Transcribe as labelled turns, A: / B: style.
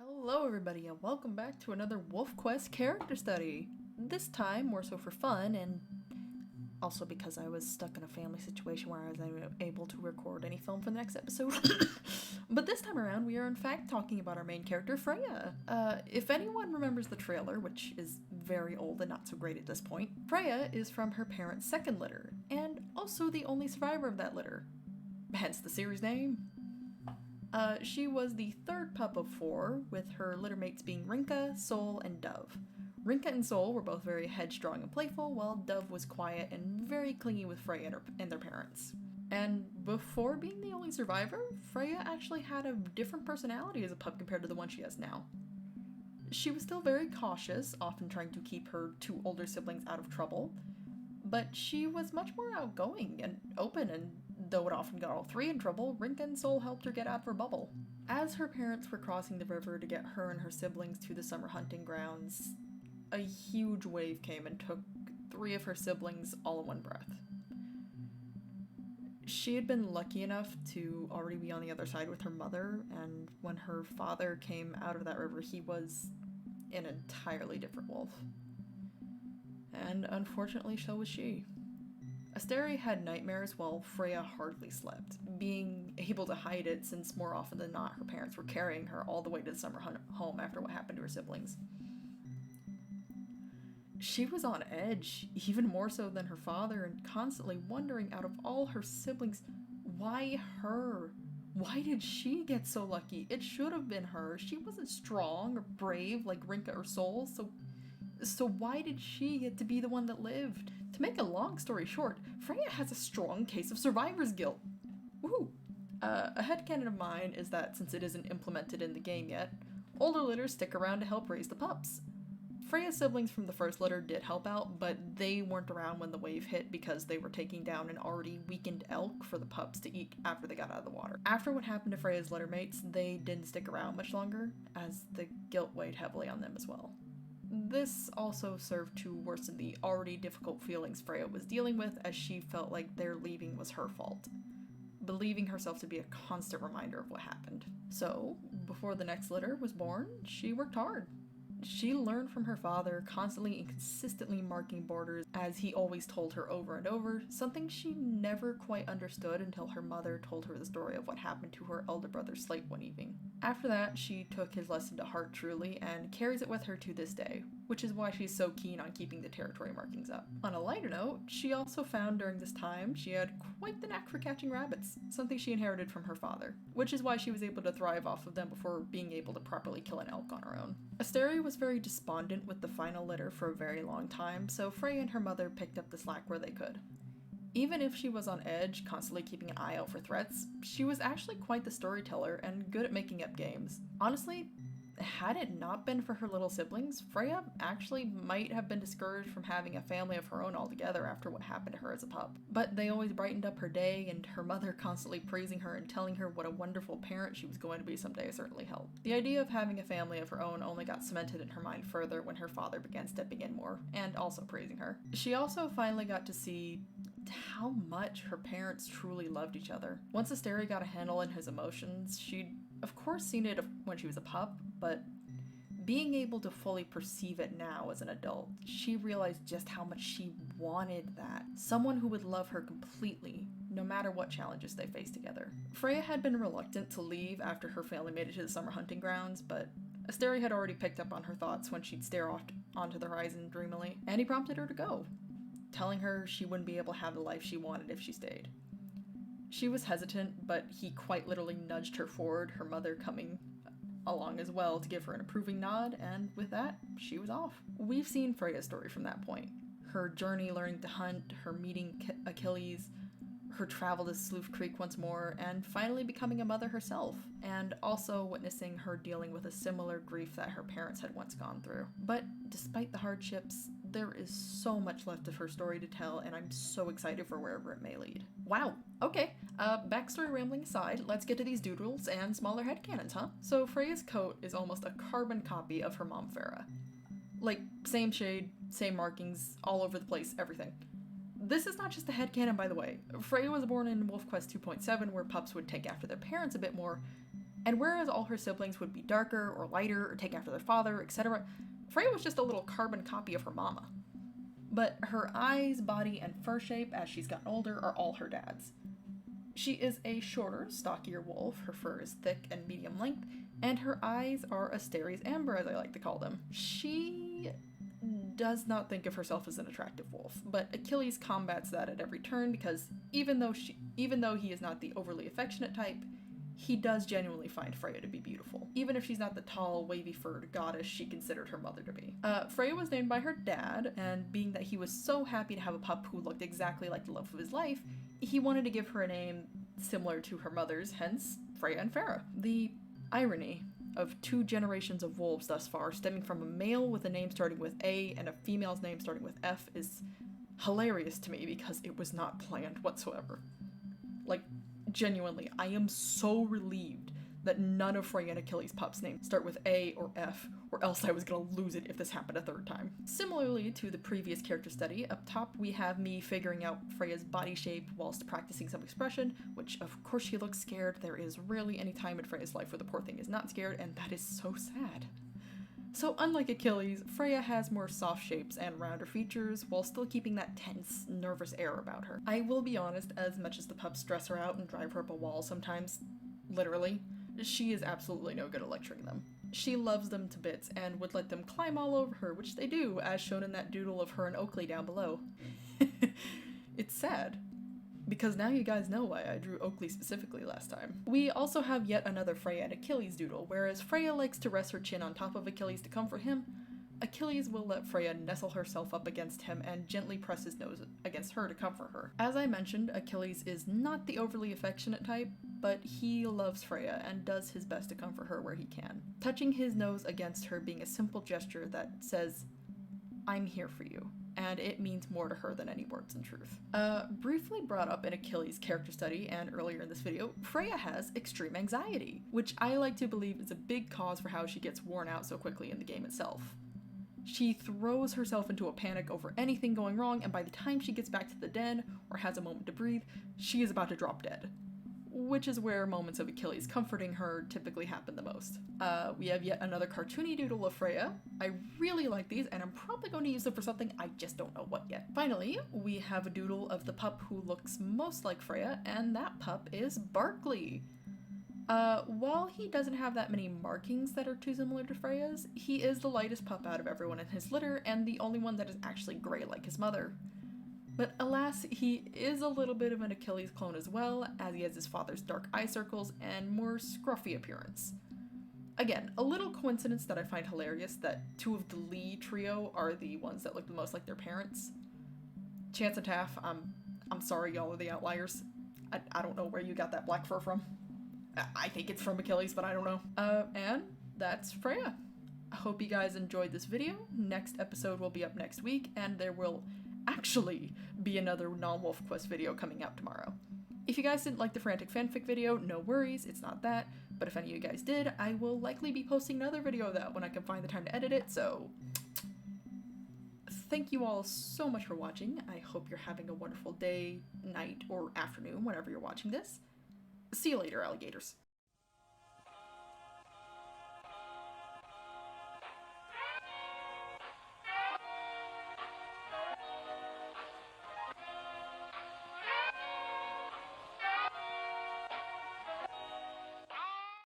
A: Hello everybody and welcome back to another Wolfquest character study. This time more so for fun and also because I was stuck in a family situation where I was able to record any film for the next episode. But this time around we are in fact talking about our main character, Frea. If anyone remembers the trailer, which is very old and not so great at this point, Frea is from her parents' second litter and also the only survivor of that litter. Hence the series name. She was the third pup of four, with her litter mates being Rinka, Sol, and Dove. Rinka and Sol were both very headstrong and playful, while Dove was quiet and very clingy with Freya and their parents. And before being the only survivor, Freya actually had a different personality as a pup compared to the one she has now. She was still very cautious, often trying to keep her two older siblings out of trouble, but she was much more outgoing and open, and though it often got all three in trouble, Rinka and Sol helped her get out of her bubble. As her parents were crossing the river to get her and her siblings to the summer hunting grounds, a huge wave came and took three of her siblings all in one breath. She had been lucky enough to already be on the other side with her mother, and when her father came out of that river, he was an entirely different wolf. And unfortunately, so was she. Seri had nightmares while Frea hardly slept, being able to hide it since more often than not her parents were carrying her all the way to the summer home after what happened to her siblings. She was on edge, even more so than her father, and constantly wondering out of all her siblings, why her? Why did she get so lucky? It should have been her. She wasn't strong or brave like Rinka or Sol, so why did she get to be the one that lived? To make a long story short, Frea has a strong case of survivor's guilt. Woohoo! A headcanon of mine is that since it isn't implemented in the game yet, older litters stick around to help raise the pups. Freya's siblings from the first litter did help out, but they weren't around when the wave hit because they were taking down an already weakened elk for the pups to eat after they got out of the water. After what happened to Freya's litter mates, they didn't stick around much longer, as the guilt weighed heavily on them as well. This also served to worsen the already difficult feelings Freya was dealing with, as she felt like their leaving was her fault, believing herself to be a constant reminder of what happened. So, before the next litter was born, she worked hard. She learned from her father, constantly and consistently marking borders, as he always told her over and over, something she never quite understood until her mother told her the story of what happened to her elder brother Slate one evening. After that, she took his lesson to heart truly, and carries it with her to this day, which is why she's so keen on keeping the territory markings up. On a lighter note, she also found during this time she had quite the knack for catching rabbits, something she inherited from her father, which is why she was able to thrive off of them before being able to properly kill an elk on her own. Seri was very despondent with the final litter for a very long time, so Freya and her mother picked up the slack where they could. Even if she was on edge, constantly keeping an eye out for threats, she was actually quite the storyteller and good at making up games. Honestly, had it not been for her little siblings, Freya actually might have been discouraged from having a family of her own altogether after what happened to her as a pup. But they always brightened up her day, and her mother constantly praising her and telling her what a wonderful parent she was going to be someday certainly helped. The idea of having a family of her own only got cemented in her mind further when her father began stepping in more, and also praising her. She also finally got to see how much her parents truly loved each other. Once Seri got a handle on his emotions, she'd of course seen it when she was a pup, but being able to fully perceive it now as an adult, she realized just how much she wanted that. Someone who would love her completely, no matter what challenges they faced together. Freya had been reluctant to leave after her family made it to the summer hunting grounds, but Seri had already picked up on her thoughts when she'd stare off onto the horizon dreamily, and he prompted her to go, telling her she wouldn't be able to have the life she wanted if she stayed. She was hesitant, but he quite literally nudged her forward, her mother coming along as well to give her an approving nod, and with that, she was off. We've seen Freya's story from that point. Her journey learning to hunt, her meeting Achilles, her travel to Sloof Creek once more, and finally becoming a mother herself, and also witnessing her dealing with a similar grief that her parents had once gone through. But despite the hardships, there is so much left of her story to tell, and I'm so excited for wherever it may lead. Wow, okay, backstory rambling aside, let's get to these doodles and smaller headcanons, huh? So Freya's coat is almost a carbon copy of her mom Frea. Like, same shade, same markings, all over the place, everything. This is not just a headcanon, by the way. Frea was born in Wolfquest 2.7, where pups would take after their parents a bit more, And whereas all her siblings would be darker or lighter or take after their father, etc., Frea was just a little carbon copy of her mama. But her eyes, body, and fur shape as she's gotten older are all her dad's. She is a shorter, stockier wolf, her fur is thick and medium length, and her eyes are Asteri's amber, as I like to call them. She does not think of herself as an attractive wolf, but Achilles combats that at every turn because even though he is not the overly affectionate type, he does genuinely find Frea to be beautiful, even if she's not the tall, wavy-furred goddess she considered her mother to be. Frea was named by her dad, and being that he was so happy to have a pup who looked exactly like the love of his life, he wanted to give her a name similar to her mother's, hence Frea and Fera. The irony of 2 generations of wolves thus far, stemming from a male with a name starting with A and a female's name starting with F, is hilarious to me because it was not planned whatsoever. Like, genuinely, I am so relieved that none of Frea and Achilles' pups' names start with A or F, or else I was gonna lose it if this happened a 3rd time. Similarly to the previous character study, up top we have me figuring out Freya's body shape whilst practicing some expression, which of course she looks scared. There is rarely any time in Freya's life where the poor thing is not scared, and that is so sad. So unlike Achilles, Frea has more soft shapes and rounder features, while still keeping that tense, nervous air about her. I will be honest, as much as the pups stress her out and drive her up a wall sometimes, literally, she is absolutely no good at lecturing them. She loves them to bits and would let them climb all over her, which they do, as shown in that doodle of her and Oakley down below. It's sad, because now you guys know why I drew Oakley specifically last time. We also have yet another Frea and Achilles doodle, whereas Frea likes to rest her chin on top of Achilles to comfort him, Achilles will let Frea nestle herself up against him and gently press his nose against her to comfort her. As I mentioned, Achilles is not the overly affectionate type, but he loves Frea and does his best to comfort her where he can, touching his nose against her being a simple gesture that says, "I'm here for you," and it means more to her than any words in truth. Briefly brought up in Achilles' character study and earlier in this video, Frea has extreme anxiety, which I like to believe is a big cause for how she gets worn out so quickly in the game itself. She throws herself into a panic over anything going wrong, and by the time she gets back to the den or has a moment to breathe, she is about to drop dead. Which is where moments of Achilles comforting her typically happen the most. We have yet another cartoony doodle of Frea. I really like these, and I'm probably going to use them for something, I just don't know what yet. Finally, we have a doodle of the pup who looks most like Frea, and that pup is Barkley. While he doesn't have that many markings that are too similar to Freya's, he is the lightest pup out of everyone in his litter, and the only one that is actually gray like his mother. But alas, he is a little bit of an Achilles clone as well, as he has his father's dark eye circles and more scruffy appearance. Again, a little coincidence that I find hilarious that 2 of the Lee trio are the ones that look the most like their parents. Chance and Taff, I'm sorry, y'all are the outliers. I don't know where you got that black fur from. I think it's from Achilles, but I don't know. And that's Frea. I hope you guys enjoyed this video. Next episode will be up next week, and there will actually be another non-Wolfquest video coming out tomorrow. If you guys didn't like the Frantic Fanfic video, no worries, it's not that. But if any of you guys did, I will likely be posting another video of that when I can find the time to edit it, so thank you all so much for watching. I hope you're having a wonderful day, night, or afternoon, whenever you're watching this. See you later, alligators.